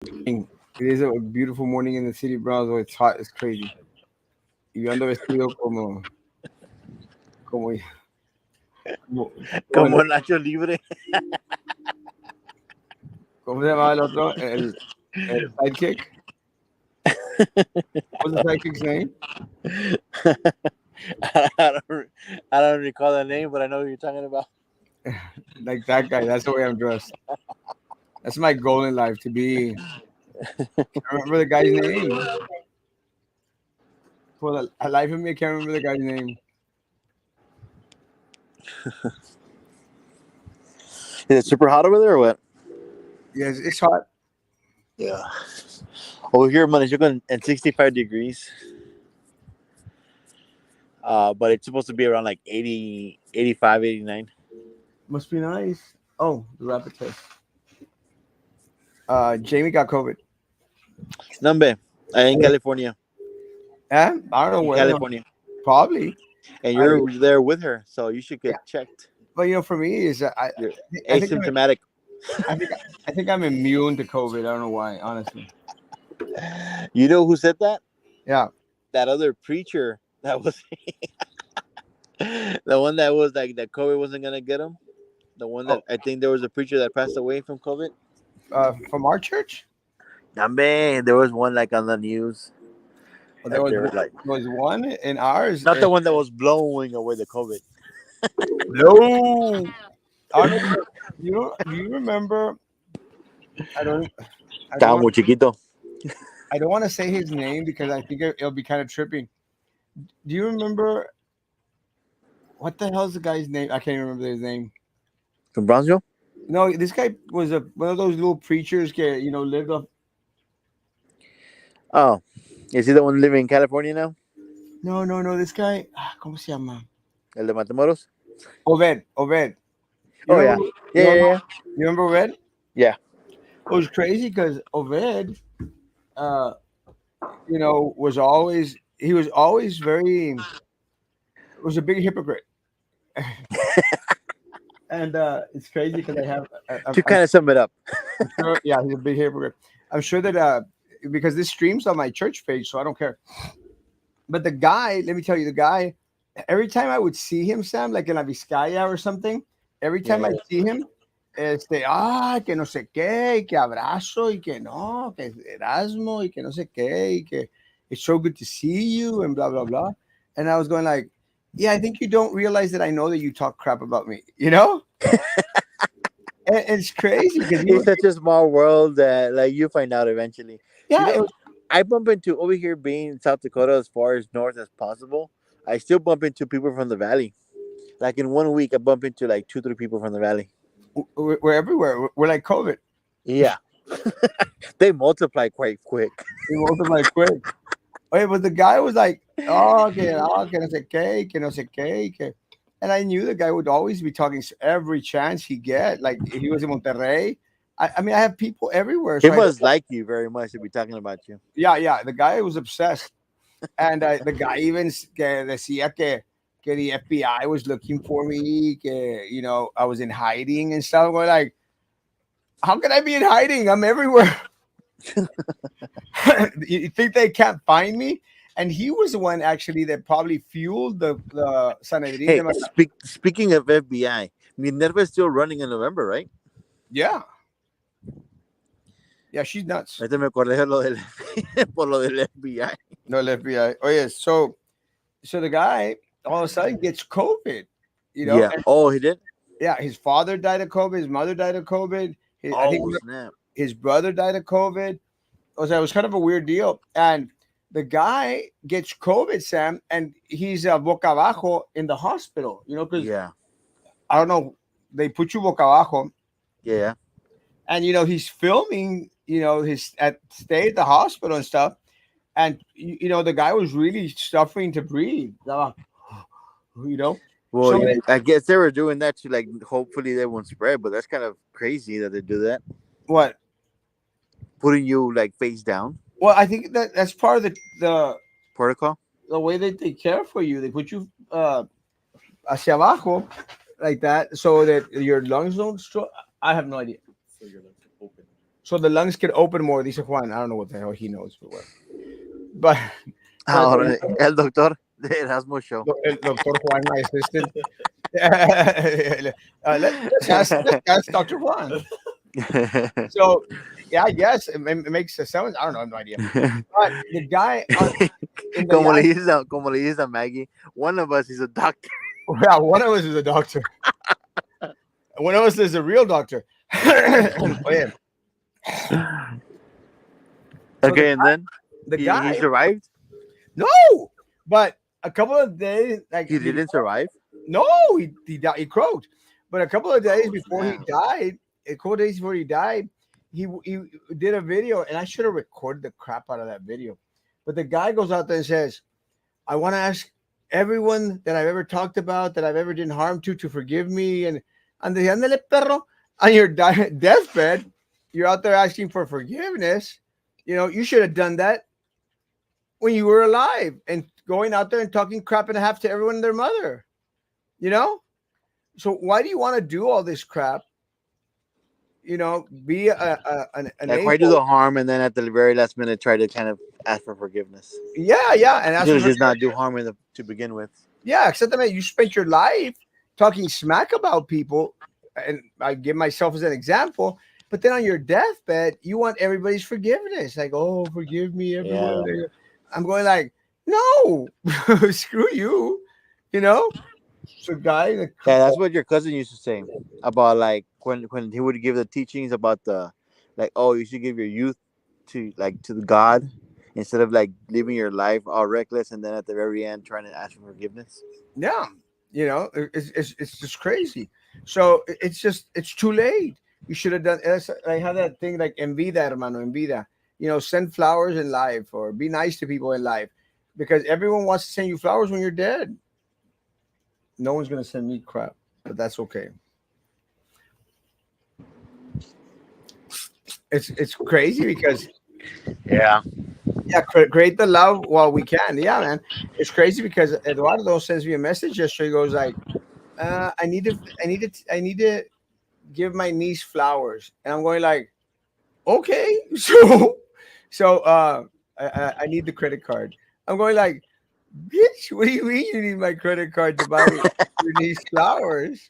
It is a beautiful morning in the city, bro. It's hot. It's crazy. Y yo ando vestido como, como, como Como Nacho Libre. ¿cómo se llama el otro? El sidekick. What was the sidekick's name? I don't, I don't recall the name, but I know who you're talking about. Like that guy. That's the way I'm dressed. That's my goal in life to be. I remember the guy's name. For the life of me, I can't remember the guy's name. Is it super hot over there or what? Yes, it's hot. Yeah. Over here, man, it's going at 65 degrees. But it's supposed to be around like 80, 85, 89. Must be nice. Oh, the rapid test. Jamie got COVID. Number, in California. I don't know In where. California. Probably. And I, you're there with her, so you should yeah, get checked. but for me is You're I think I'm, asymptomatic. I think I think I'm immune to COVID. I don't know why, honestly. You know who said that? Yeah. That other preacher that was the one that was like that COVID wasn't gonna get him. The one Oh, that I think there was a preacher that passed away from COVID. from our church. Nah, man, there was one like on the news Oh, that they were like, there was one in ours. not the one that was blowing away the COVID. No, I don't know. Do you remember? I don't. I don't Estaba want. muy chiquito. I don't want to say his name because I think it'll be kind of tripping. Do you remember what the hell's the guy's name? I can't remember his name. From Brownsville? No, this guy was one of those little preachers. Lived off. Oh, is he the one living in California now? No, no, no. This guy. ¿Cómo se llama? El de Matamoros? Obed. Obed. You Oh yeah, remember? yeah, You yeah, remember? yeah. You remember Obed? Yeah. It was crazy because Obed, uh, was always he was always very was a big hypocrite, and it's crazy because I have To kind of sum it up, I'm sure, yeah, he's a big hypocrite. I'm sure that because this streams on my church page, so I don't care. But the guy, let me tell you, the guy, every time I would see him, Sam, like in La Vizcaya or something, every time I yeah. see him, que no sé qué, y que abrazo, y que no, que Erasmo, y que no sé qué, y que it's so good to see you, and blah, blah, blah. And I was going like, yeah, I think you don't realize that I know that you talk crap about me, you know? And it's crazy because he It's would, such a small world that like you find out eventually. You yeah, know, I bump into over here being in South Dakota as far as north as possible. I still bump into people from the valley. Like in 1 week, I bump into like two, three people from the valley. we're everywhere. We're like COVID. Yeah, they multiply quite quick. We multiply quick. Oye, but the guy was like, que no sé qué, que no sé qué, que. And I knew the guy would always be talking every chance he get. Like he was in Monterrey. I mean, I have people everywhere. He So must like you very much to be talking about you. yeah. The guy was obsessed, and the guy even que decía que the FBI was looking for me. Que I was in hiding and stuff. We're like, how can I be in hiding? I'm everywhere. You think they can't find me? And he was the one actually that probably fueled the Sanedrin. Hey, speaking of FBI, Minerva is still running in November, right? Yeah, yeah, she's nuts. Ahorita me acordé de lo del, por lo del FBI. No, the FBI. Oh yeah, so the guy all of a sudden gets COVID. Yeah. And Oh, he did. yeah, his father died of COVID. His mother died of COVID. I think Oh snap. his brother died of COVID. It was kind of a weird deal. And the guy gets COVID, Sam, and he's boca abajo in the hospital. Because Yeah. I don't know, they put you boca abajo, Yeah. and he's filming, his stay at the hospital and stuff, and the guy was really suffering to breathe. You know, Well, so yeah, I guess they were doing that to like hopefully they won't spread, but that's kind of crazy that they do that, what? putting you like face down Well, I think that's part of protocol. the way that they care for you. They put you hacia abajo like that so that your lungs don't. I have no idea. so the lungs could open more. Dice Juan. I don't know what the hell he knows, but what. But but Ahora, el doctor de Erasmo show. el doctor Juan, my assistant. Let's ask Dr. Juan. So yeah, I guess it makes a sound. I don't know, I have no idea. But the guy in the last, Como le dices a Maggie, one of us is a doctor. yeah, one of us is a doctor. One of us is a real doctor. Oye, so Okay, and then the he guy, survived. no, but a couple of days, like He didn't survive. no, he died, he croaked. But a couple of days before he died, a couple of days before he died, he did a video, and I should have recorded the crap out of that video. But the guy goes out there and says, "I want to ask everyone that I've ever talked about, that I've ever done harm to forgive me." And the andale perro, on your deathbed, you're out there asking for forgiveness. You know, you should have done that when you were alive and going out there and talking crap and a half to everyone and their mother. You know, so why do you want to do all this crap? You know, be an Like, why do a-hole. the harm and then at the very last minute try to kind of ask for forgiveness? Yeah, and You that's should have just not do harm to begin with. yeah. Except that you spent your life talking smack about people, and I give myself as an example. But then on your deathbed, you want everybody's forgiveness. Like, oh, forgive me, everyone. Yeah. I'm going like, no, screw you. You know, so guy, Yeah, that's what your cousin used to say about like when he would give the teachings about the like, oh, you should give your youth to the God instead of like living your life all reckless and then at the very end trying to ask for forgiveness. yeah, you know, it's just crazy. So it's too late. You should have done. I have that thing like en vida, hermano, en vida. You know, send flowers in life or be nice to people in life, because everyone wants to send you flowers when you're dead. No one's gonna send me crap, but that's okay. It's crazy because Yeah. yeah, create the love while we can. Yeah, man, it's crazy because Eduardo sends me a message yesterday. He goes like, I need to give my niece flowers, and I'm going like, okay, so I need the credit card. I'm going like, bitch, what do you mean you need my credit card to buy your niece flowers?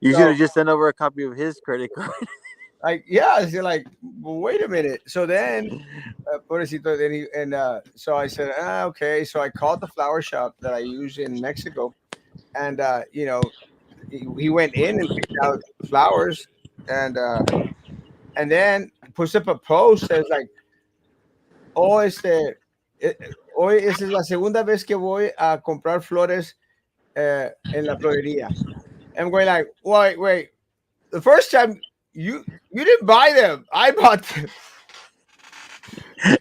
You should So have just sent over a copy of his credit card. like, yeah, so like, well, wait a minute. So then, pobrecito, so I said, okay. So I called the flower shop that I use in Mexico, and he went in and picked out flowers, and and then puts up a post that's like, oh, hoy esa es la segunda vez que voy a comprar flores en la florería. I'm going like, wait, the first time you didn't buy them, I bought them.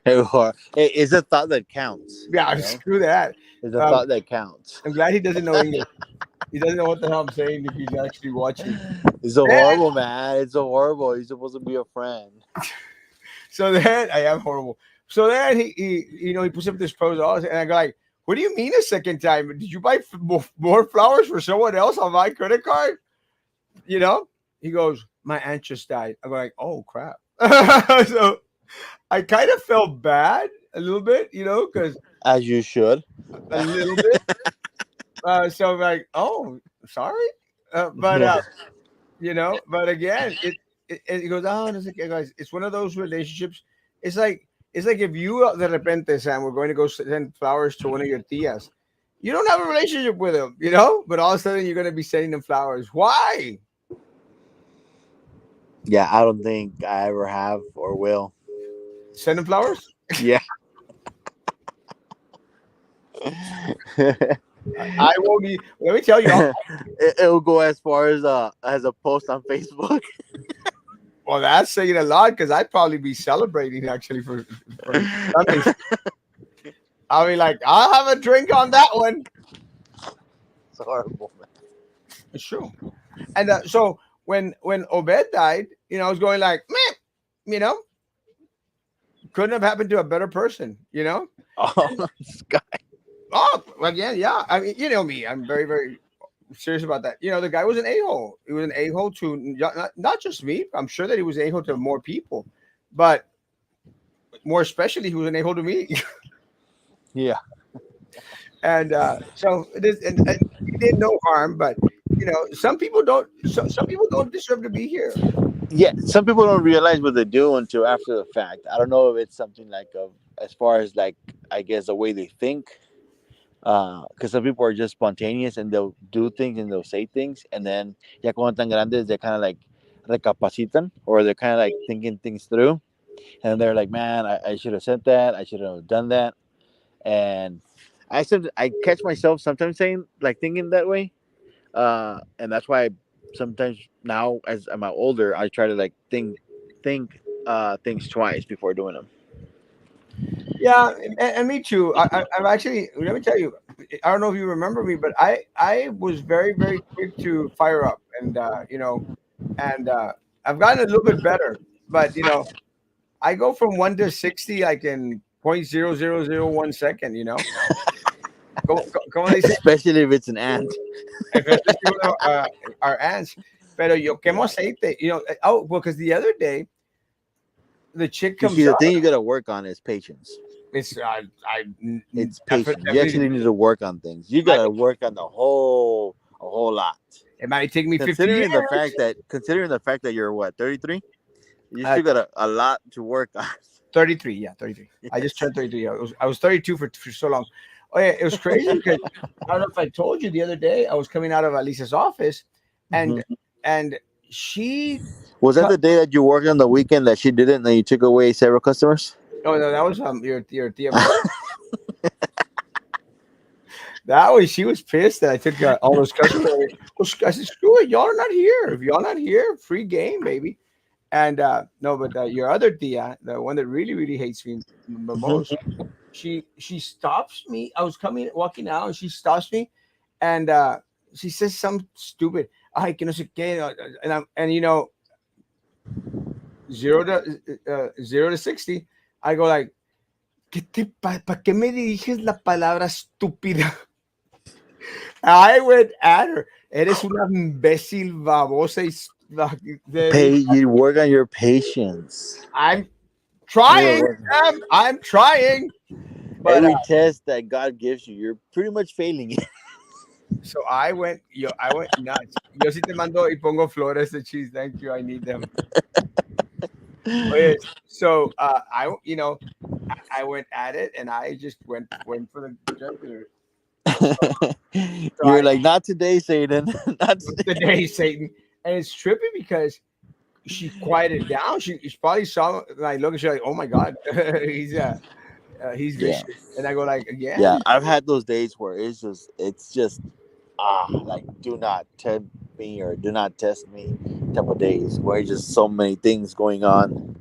It's a thought that counts. Yeah, You know? screw that. It's a Um, thought that counts. I'm glad he doesn't know English. He doesn't know what the hell I'm saying if he's actually watching. It's so Then, horrible, man. It's so horrible. You're supposed to be a friend. so then I am horrible. So then he puts up this post, and I go like, "What do you mean a second time? Did you buy more flowers for someone else on my credit card?" You know? He goes, "My aunt just died." I go like, "Oh crap!" So I kind of felt bad a little bit, because As you should. a little bit. So I'm like, "Oh, sorry," but but again, it goes, "Oh, and it's like, guys, it's one of those relationships. It's like if you de repente, Sam, we're going to go send flowers to one of your tias. You don't have a relationship with them, but all of a sudden you're going to be sending them flowers. Why? Yeah, I don't think I ever have or will. Send them flowers? Yeah. I won't be. Let me tell you. It'll go as far as a post on Facebook. Well, that's saying a lot because I'd probably be celebrating actually for Sundays. I'll be like, I'll have a drink on that one. It's horrible, man. It's true. And so when Obed died, I was going like, man, couldn't have happened to a better person. Oh, this guy. Oh, again, yeah. I mean, you know me. I'm very, very serious about that. The guy was an a-hole. He was an a-hole to not just me. I'm sure that he was an a-hole to more people. but more especially he was an a-hole to me. Yeah. And so it is, and he did no harm, but some people don't. Some people don't deserve to be here. Yeah, some people don't realize what they do until after the fact. I don't know if it's something like of as far as like I guess the way they think, because some people are just spontaneous and they'll do things and they'll say things, and then ya cuando tan grandes they kind of like recapacitan or they're kind of like thinking things through, and they're like, man, I should have said that, I should have done that, and I catch myself sometimes saying like thinking that way, and that's why sometimes now as I'm older I try to like think things twice before doing them. Yeah, and me too. I'm actually. Let me tell you. I don't know if you remember me, but I was very very quick to fire up, and and I've gotten a little bit better. But I go from 1 to 60 like in 0.0001 second. Como dice, Especially if it's an ant. especially with our ants. Pero yo quemo Yeah. aceite. Oh, well, because the other day the chick You see, comes the up. thing you gotta work on is patience. It's It's patience. You definitely. actually need to work on things. You gotta work on a whole lot. It might take me 50 years. Considering the fact that you're what 33, you Uh, still got a lot to work on. 33, yeah, 33. I just Yes. turned 33. I was 32 for so long. Oh yeah, it was crazy because I don't know if I told you the other day I was coming out of Alisa's office, and Mhm. and she Was that cut. the day that you worked on the weekend that she didn't and you took away several customers? Oh no, that was your tia Maria. That was she was pissed that I took all those customers away. Well, I said, screw it, y'all are not here. If y'all not here, free game, baby. And no, but your other tia, the one that really really hates me the most, Mhm. she stops me. I was coming walking out, and she stops me, and she says something stupid. Ay, que no sé qué, and 0 to 60. I go like, ¿para qué me diriges la palabra estúpida? I went at her. Eres una imbécil babosa y You work on your patience. I'm You gotta trying, work. I'm trying. But Every test that God gives you, you're pretty much failing it. so I went nuts. Yo sí te mando y pongo flores de cheese. Thank you. I need them. Oye, so I went at it and I just went for the jugular. So You're I like, not today, Satan. Not the today. day Satan, and it's trippy because she quieted down. She probably saw my look and she's like, "Oh my god, he's Yeah, vicious." And I go like, yeah. "Again." I've had those days where it's just like do not tempt me or do not test me type of days where just so many things going on.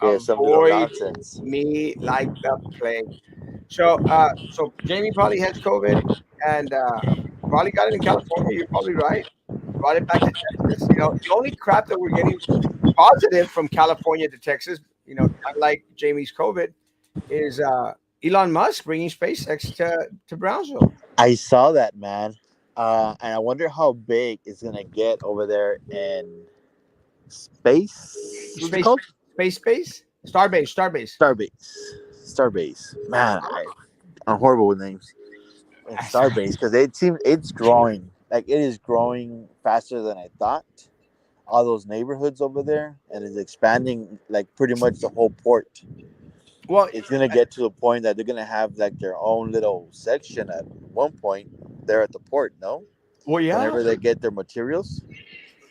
Okay, some little Avoid nonsense. me like the plague. So Jamie probably has COVID and probably got it in California. You're probably right. Brought it back to Texas. The only crap that we're getting positive from California to Texas, unlike Jamie's COVID, is Elon Musk bringing SpaceX to Brownsville. I saw that, man, and I wonder how big it's gonna get over there in space. What's it Space, called? space, Starbase, Starbase. Starbase. Starbase. Man, I'm horrible with names. And Starbase because it seems it's growing. Like it is growing faster than I thought. All those neighborhoods over there, and it's expanding like pretty much the whole port. Well, It's gonna get to the point that they're gonna have like their own little section at one point there at the port. No, yeah. whenever they get their materials.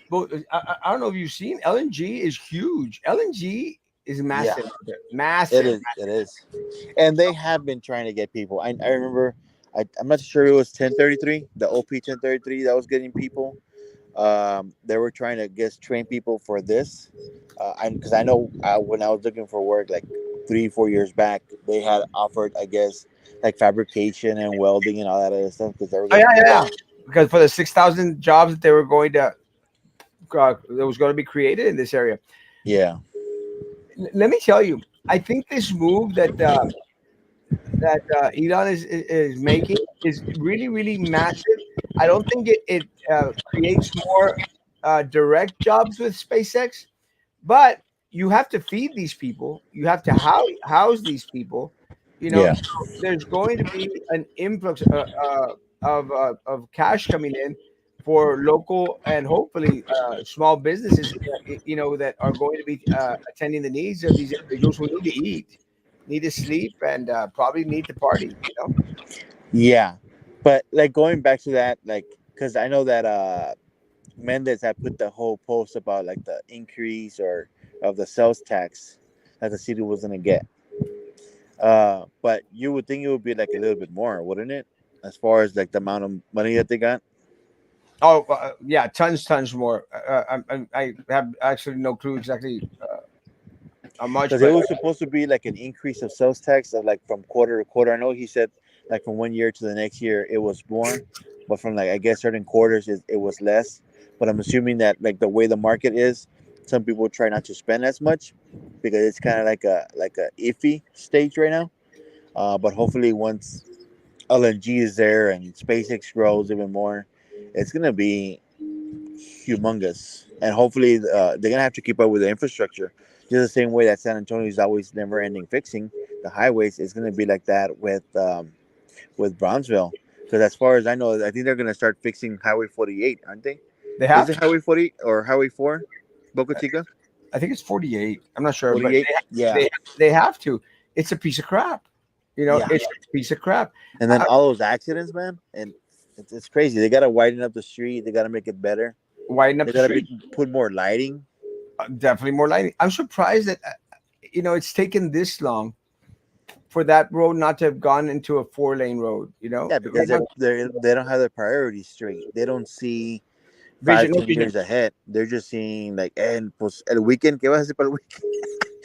But I don't know if you've seen LNG is huge. LNG is Yeah, massive, it massive. is. It is, and they have been trying to get people. I remember. I'm not sure it was 1033, the OP 1033 that was getting people. They were trying to guess train people for this, because I know when I was looking for work like 3 4 years back, they had offered I guess like fabrication and welding and all that other stuff because they were Oh gonna yeah, yeah, need yeah. that. Because for the 6,000 jobs that they were going to that was going to be created in this area. Yeah, Let me tell you, I think this move that Elon is making is really really massive. I don't think it creates more direct jobs with SpaceX, but you have to feed these people. You have to house these people. You know, Yeah. so there's going to be an influx of cash coming in for local and hopefully small businesses. You know, that are going to be attending the needs of these individuals who need to eat, need to sleep, and probably need to party. You know, Yeah, but like going back to that, like, because I know that Mendez had put the whole post about like the increase or of the sales tax that the city was gonna get. But you would think it would be like a little bit more, wouldn't it? As far as like the amount of money that they got, oh yeah, tons more. I have actually no clue exactly how much, because it but was supposed to be like an increase of sales tax of like from quarter to quarter. I know he said like from one year to the next year it was more, but from like I guess certain quarters it was less. But I'm assuming that like the way the market is, some people try not to spend as much because it's kind of like a iffy stage right now. But hopefully once LNG is there and SpaceX grows even more, it's gonna be humongous, and hopefully they're gonna have to keep up with the infrastructure. Just the same way that San Antonio is always never ending fixing the highways, it's gonna be like that with Brownsville. Because as far as I know, I think they're gonna start fixing Highway 48, aren't they? they Is have it to. Highway 40 or Highway 4, Boca Chica? I think it's 48. I'm not sure, but 48, yeah, they they have to. It's a piece of crap. You know, yeah. it's a piece of crap. And then all those accidents, man, and it's crazy. They gotta widen up the street. They gotta make it better. Widen up They the gotta street. put more lighting. Definitely more lighting. I'm surprised that you know it's taken this long for that road not to have gone into a 4-lane road. You know, Yeah, right because now, they don't have their priorities straight. They don't see five, vision, no ten vision. years ahead. They're just seeing like, and pues el weekend, ¿qué vas a hacer para el weekend?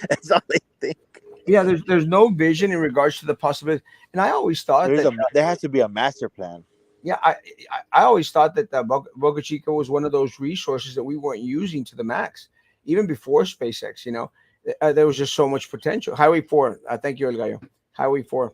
That's all they think. Yeah, there's no vision in regards to the possibility. And I always thought that There has to be a master plan. yeah, I always thought that Boca Chica was one of those resources that we weren't using to the max, even before SpaceX. You know, there was just so much potential. Highway 4. Thank you, El Gallo. Highway 4.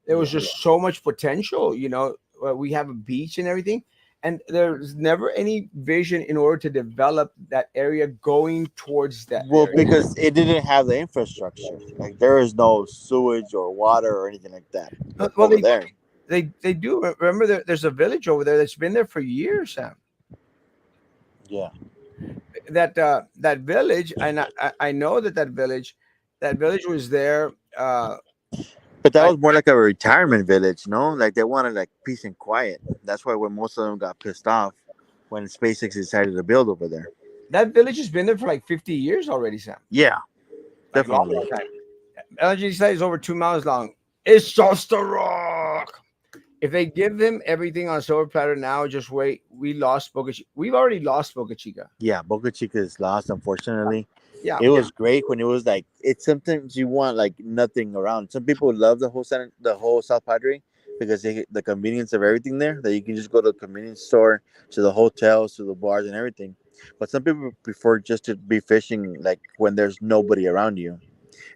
There was Yeah. just so much potential. You know, we have a beach and everything, and there's never any vision in order to develop that area going towards that Well, area. because it didn't have the infrastructure. Like there is no sewage or water or anything like that Well, over there. they do. Remember, there's a village over there that's been there for years, Sam. Yeah. That village, and I know that village was there. But that I, was more like a retirement village, no? Like they wanted like peace and quiet. That's why when most of them got pissed off when SpaceX decided to build over there. that village has been there for like 50 years already, Sam. Yeah, Like long, definitely. long time. LNG site is over 2 miles long. It's just a rock. If they give them everything on a silver platter now, just wait. We lost Boca Chica. We've already lost Boca Chica. Yeah, Boca Chica is lost, unfortunately. Yeah, It was great when it was like it's sometimes you want like nothing around. Some people love the whole South Padre because the convenience of everything there that you can just go to the convenience store, to the hotels, to the bars and everything. But some people prefer just to be fishing like when there's nobody around you,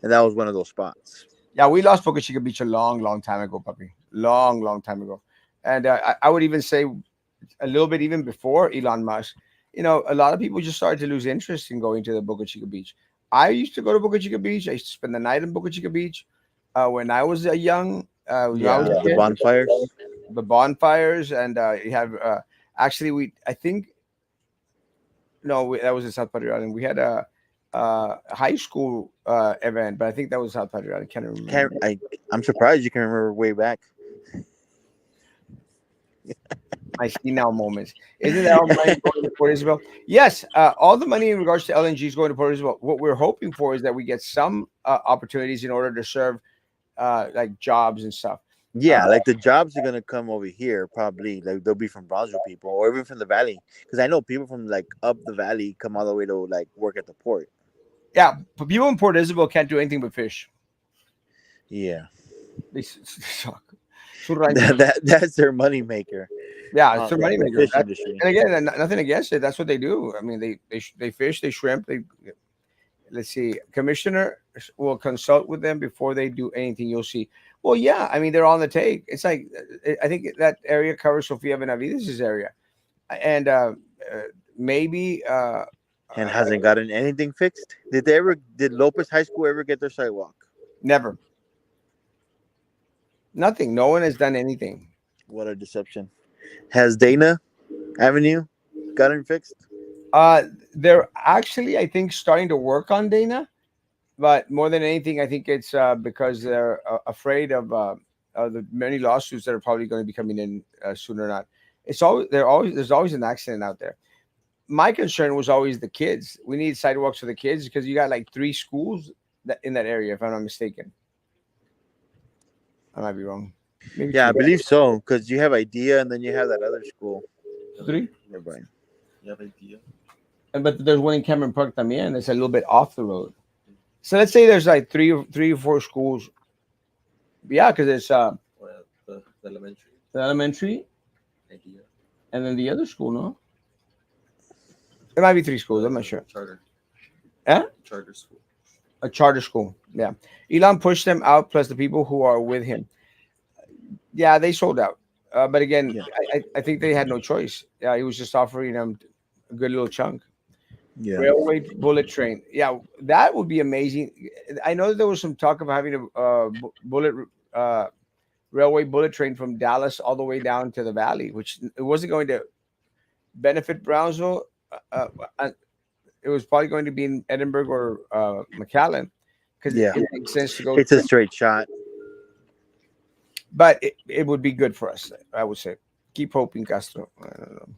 and that was one of those spots. yeah, we lost Boca Chica Beach a long, long time ago, puppy. Long, long time ago. And I would even say a little bit even before Elon Musk, you know, a lot of people just started to lose interest in going to the Boca Chica Beach. I used to go to Boca Chica Beach. I used to spend the night in Boca Chica Beach when I was when I was Yeah, a the kid. bonfires. The bonfires, and you have actually I think no, that was in South Padre Island. We had a high school event, but I think that was South Padre Island. I can't remember. Can't I? I'm surprised you can remember way back. I see now moments. Isn't that all money going to Port Isabel? Yes, all the money in regards to LNG is going to Port Isabel. What we're hoping for is that we get some opportunities in order to serve like jobs and stuff. Uh, Yeah, like the jobs are gonna come over here probably. Like they'll be from Brownsville people or even from the valley, because I know people from like up the valley come all the way to like work at the port. yeah, but people in Port Isabel can't do anything but fish. Yeah, They suck. Surrango. that's their money maker. Yeah, it's their The moneymaker. fish industry. And again, nothing against it. That's what they do. I mean, they fish, they shrimp. They let's see. Commissioner will consult with them before they do anything. You'll see. Well, yeah. I mean, they're on the take. It's like I think that area covers Sofia Benavidez' area, and maybe and hasn't gotten anything fixed. Did Lopez High School ever get their sidewalk? Never. Nothing. No one has done anything. What a deception. Has Dana Avenue gotten fixed? Uh, they're actually, I think, starting to work on Dana, but more than anything, I think it's because they're afraid of the many lawsuits that are probably going to be coming in sooner or not. It's always there's always an accident out there. My concern was always the kids. We need sidewalks for the kids because you got like three schools in that area, if I'm not mistaken. I might be wrong. Maybe Yeah, I two, believe so. Because you have Idea, and then you have that other school three. nearby. And but there's one in Cameron Park también. It's a little bit off the road. So let's say there's like three or four schools. Yeah, because it's the elementary and then the other school. No, it might be three schools. I'm not sure. Eh? A charter school. Yeah, Elon pushed them out plus the people who are with him. Yeah, they sold out. But again, Yeah, I think they had no choice. Yeah, he was just offering them a good little chunk. yeah, Railway bullet train. Yeah, that would be amazing. I know there was some talk of having a bullet uh, railway bullet train from Dallas all the way down to the valley, which it wasn't going to benefit Brownsville. Uh, it was probably going to be in Edinburgh or McAllen because yeah. it makes sense to go. It's a straight shot. But it would be good for us, I would say. Keep hoping, Castro. I don't know.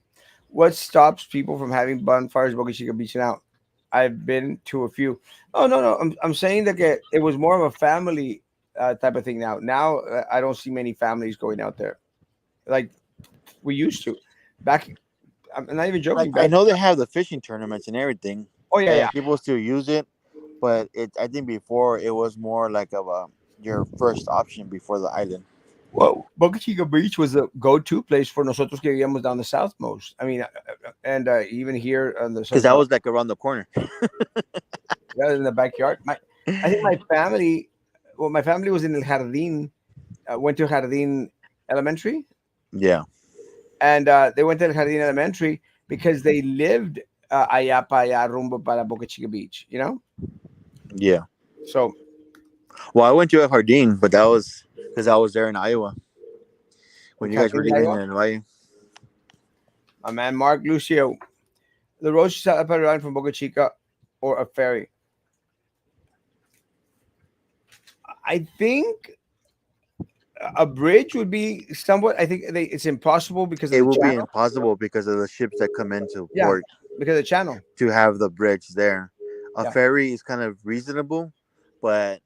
What stops people from having bonfires, Boca Chica Beach now? I've been to a few. Oh no, no, I'm saying that it was more of a family type of thing now. Now I don't see many families going out there like we used to. Back, I'm not even Like joking. I Back, know they have the fishing tournaments and everything, oh yeah, yeah. and people still use it. But I think before it was more like of a your first option before the island. Well, Boca Chica Beach was a go-to place for nosotros que vivíamos down the south most. I mean, and even here on the Because south, that was like around the corner. in the backyard. I think my family, well, my family was in El Jardín, went to Jardín Elementary, Yeah, and they went to El Jardín Elementary because they lived allá para allá rumbo para Boca Chica Beach, you know? yeah. So, Well, I went to Hardin, but that was because I was there in Iowa in when you guys were Jardín, living Iowa, in Hawaii. my man Mark Lucio, the road set up a run from Boca Chica or a ferry. I think a bridge would be somewhat. I think it's impossible because of It the will be channel. impossible because of the ships that come into Yeah, port because of the channel. to have the bridge there. A Yeah. ferry is kind of reasonable, but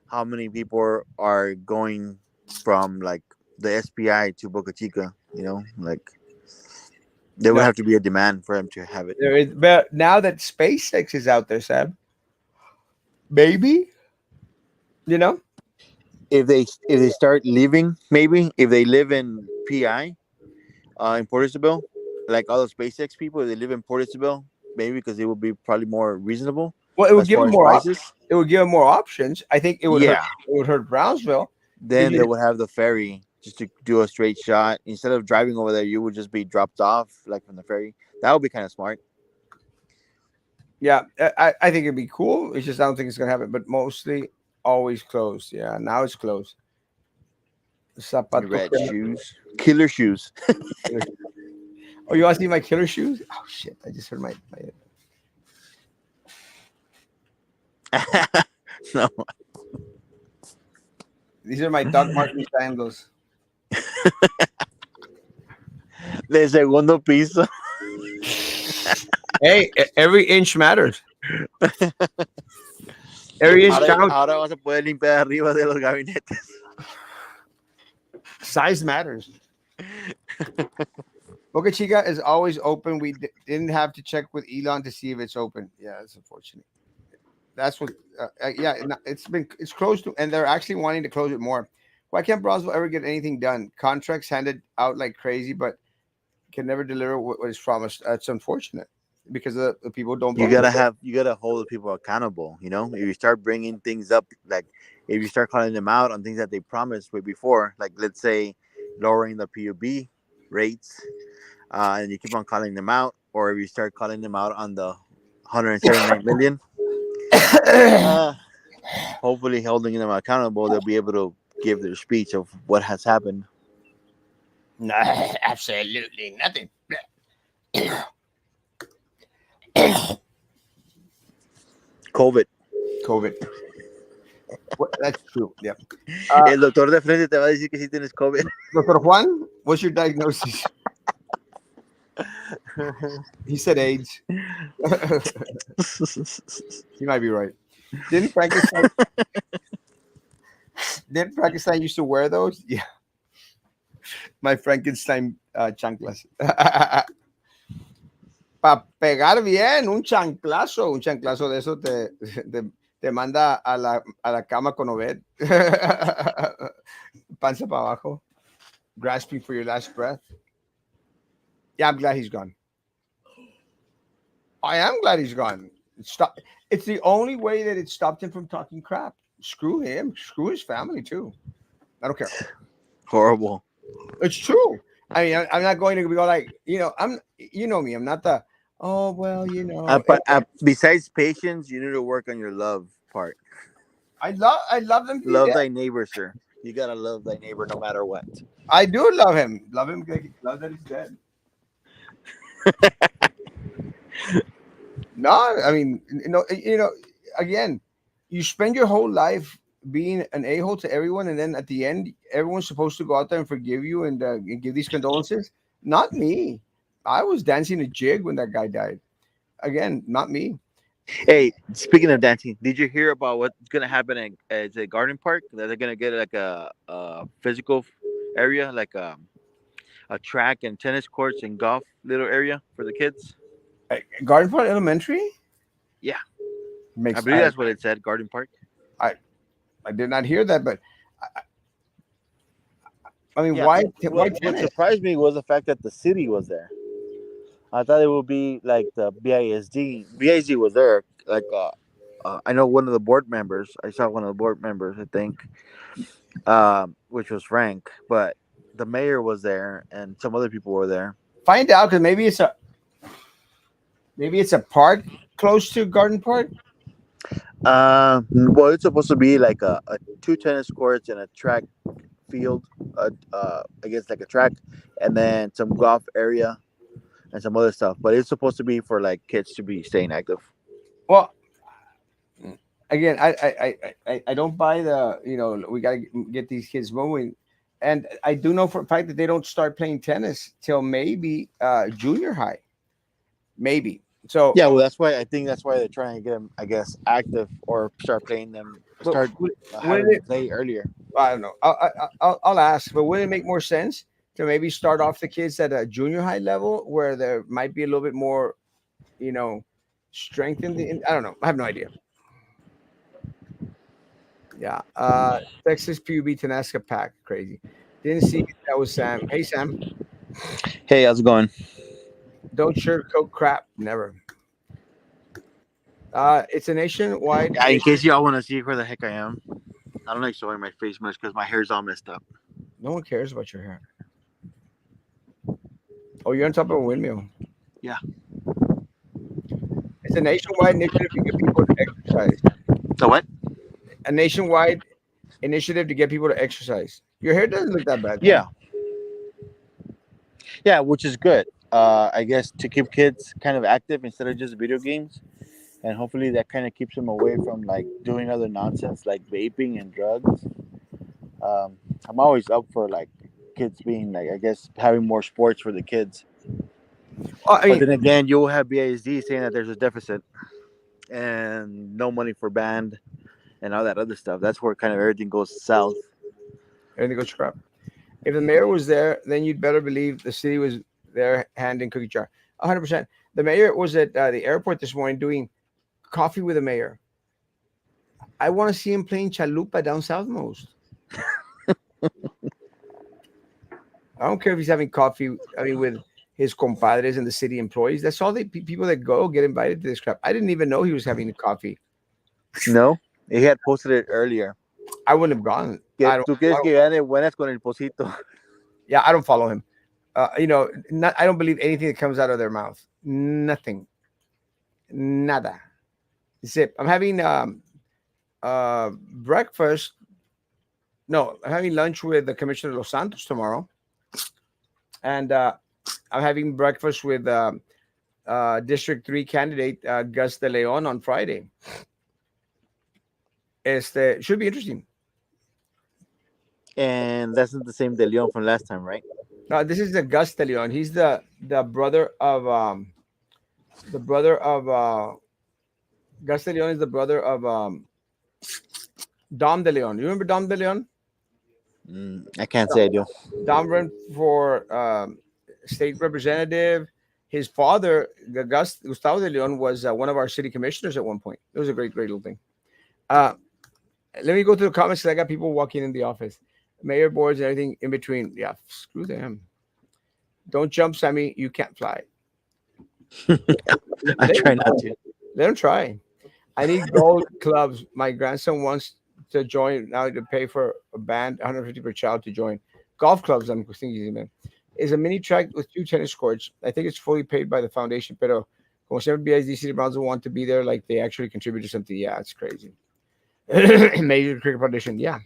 how many people are going from like the SPI to Boca Chica? You know, like there would No, have to be a demand for them to have it. there is. But now that SpaceX is out there, Sam, maybe you know. If they start living, maybe if they live in PI, in Port Isabel, like all the SpaceX people, if they live in Port Isabel, maybe because it would be probably more reasonable Well, it would as give far them as more prices. it would give them more options. I think it would hurt. Yeah, It would hurt Brownsville because then they would have the ferry just to do a straight shot instead of driving over there. You would just be dropped off like from the ferry. That would be kind of smart. yeah, I think it'd be cool. It's just I don't think it's gonna happen. But mostly always closed. Yeah, now it's closed. Zapato. Red shoes, killer shoes. Oh, you want to see my killer shoes? Oh shit! I just heard my. No, These are my Doc Martens sandals. de segundo piso. Hey, every inch matters. Every inch Ahora, counts. ahora vas a poder limpiar arriba de los gabinetes. Size matters. Boca Chica is always open. We didn't have to check with Elon to see if it's open. Yeah, it's unfortunate. That's what. Yeah, it's closed to, and they're actually wanting to close it more. Why can't Brownsville ever get anything done? Contracts handed out like crazy, but can never deliver what is promised. That's unfortunate because the people don't vote. You gotta hold the people accountable. You know, if you start bringing things up, like if you start calling them out on things that they promised way before, like let's say lowering the PUB rates, and you keep on calling them out, or if you start calling them out on the 179 million. Uh, Hopefully, holding them accountable, they'll be able to give their speech of what has happened. No, absolutely nothing. COVID. COVID. That's true. Yeah. Uh, El doctor de frente te va a decir que sí tienes COVID. Dr. Juan, what's your diagnosis? He said AIDS. He might be right. Didn't Frankenstein? Didn't Frankenstein used to wear those? Yeah, my Frankenstein chanclas. Para pegar bien, un chanclazo de eso te manda a la cama con Obed. Panza para abajo, grasping for your last breath. Yeah, I'm glad he's gone. I am glad he's gone. Stop. It's the only way that it stopped him from talking crap. Screw him. Screw his family too. I don't care. Horrible. It's true. I mean, I'm not going to go like, you know me. I'm not the, oh well, Besides patience, you need to work on your love part. I love them to be Love dead. thy neighbor, sir. You gotta love thy neighbor no matter what. I do love him. Love that he's dead. No, I mean, again, you spend your whole life being an a hole to everyone, and then at the end, everyone's supposed to go out there and forgive you and give these condolences. Not me. I was dancing a jig when that guy died. Again, not me. Hey, speaking of dancing, did you hear about what's gonna happen at the garden park? That they're gonna get like a physical area, like a track and tennis courts and golf little area for the kids. Garden Park Elementary Yeah, I makes. believe that's what it said. Garden park. I I did not hear that, but I mean, Yeah. why What tennis? surprised me was the fact that the city was there. I thought it would be like the BISD. BISD was there. Like I know one of the board members. I saw one of the board members. I think, which was Frank, but the mayor was there and some other people were there. Find out because maybe it's a park close to Garden Park. Well, it's supposed to be like a two tennis courts and a track field. I guess like a track, and then some golf area and some other stuff. But it's supposed to be for like kids to be staying active. Well, again, I don't buy the we got to get these kids moving, and I do know for a fact that they don't start playing tennis till maybe junior high, maybe. So, Yeah, well, that's why they're trying to get them, I guess, active or start playing them, but start would having them it? play earlier. I don't know. I'll ask, but would it make more sense to maybe start off the kids at a junior high level where there might be a little bit more, you know, strength in the? I don't know. I have no idea. Yeah. Texas PUB Tanasca Pack. Crazy. Didn't see it. That was Sam. Hey, Sam. Hey, how's it going? Don't sugarcoat crap. Never. It's a nationwide. In case y'all want to see where the heck I am, I don't like showing my face much because my hair's all messed up. No one cares about your hair. Oh, you're on top of a windmill. Yeah. It's a nationwide initiative to get people to exercise. So what? A nationwide initiative to get people to exercise. Your hair doesn't look that bad. Yeah. Yeah, which is good. I guess to keep kids kind of active instead of just video games, and hopefully that kind of keeps them away from like doing other nonsense like vaping and drugs. I'm always up for like kids being like, I guess, having more sports for the kids. I But mean, then again, you'll have BISD saying that there's a deficit and no money for band and all that other stuff. That's where kind of everything goes south. everything goes to crap. If the mayor was there, then you'd better believe the city was there handing cookie jar. 100%. The mayor was at the airport this morning doing coffee with the mayor. I want to see him playing chalupa down southmost. I don't care if he's having coffee. I mean, with his compadres and the city employees. That's all the people that go get invited to this crap. I didn't even know he was having a coffee. No, he had posted it earlier. I wouldn't have gone. Que tú quieres que gane buenas con el pocito. Yeah, I don't follow him. I don't believe anything that comes out of their mouth. Nothing. Nada. Zip. I'm having breakfast. No, I'm having lunch with the Commissioner Los Santos tomorrow, and I'm having breakfast with District 3 candidate Gus De Leon on Friday. Should be interesting. And that's not the same De Leon from last time, right? This is the Gus De Leon. He's the brother of Gus De Leon is the brother of Dom De Leon. You remember Dom De Leon? I can't say I do. Dom ran for state representative. His father, Gustavo De Leon, was one of our city commissioners at one point. It was a great, great little thing. Uh, Let me go to the comments because I got people walking in the office. Mayor boards and everything in between. Yeah, screw them. Don't jump, Sammy. You can't fly. I Let try them, not to. let them try. I need gold clubs. My grandson wants to join now to pay for a band, 150 per child to join. Golf clubs, I'm thinking, man. Is a mini track with 2 tennis courts. I think it's fully paid by the foundation, pero como siempre BISD City Browns will want to be there, like they actually contribute to something. Yeah, it's crazy. Major cricket foundation. Yeah.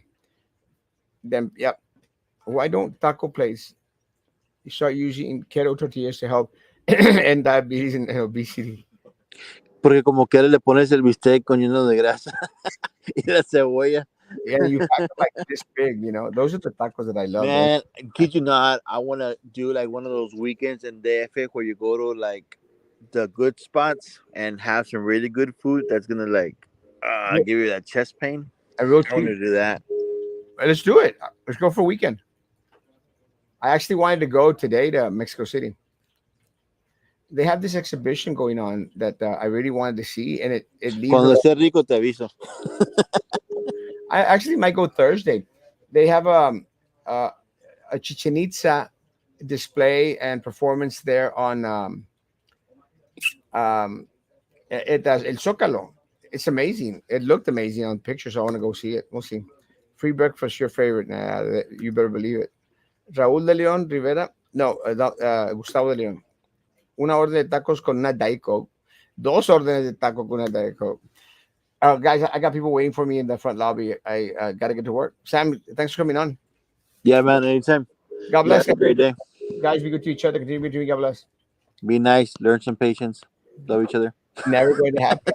Then, yeah. Why don't taco place start using keto tortillas to help end diabetes and obesity? Porque como quiera le pones el bistec con lleno de grasa y la cebolla. Yeah, you pack them like this big, Those are the tacos that I love. Man, kid you not, I want to do like one of those weekends in DF where you go to like the good spots and have some really good food that's gonna like give you that chest pain. A real I want treat. to do that. Let's do it. Let's go for a weekend. I actually wanted to go today to Mexico City. They have this exhibition going on that I really wanted to see, and it leaves. Cuando esté rico te aviso. I actually might go Thursday. They have uh, a Chichen Itza display and performance there on um, it does El Zócalo. It's amazing. It looked amazing on pictures. So I want to go see it. We'll see. Free breakfast, your favorite? Nah, you better believe it. Raúl de León Rivera. No, Gustavo de León. Una orden de tacos con una Diet Coke. Dos órdenes de taco con una Diet Coke. Guys, I got people waiting for me in the front lobby. I got to get to work. Sam, thanks for coming on. Yeah, man, anytime. God You bless. have a great day. Guys, be good to each other. Continue to be God bless. Be nice, learn some patience, love each other. Never going to happen.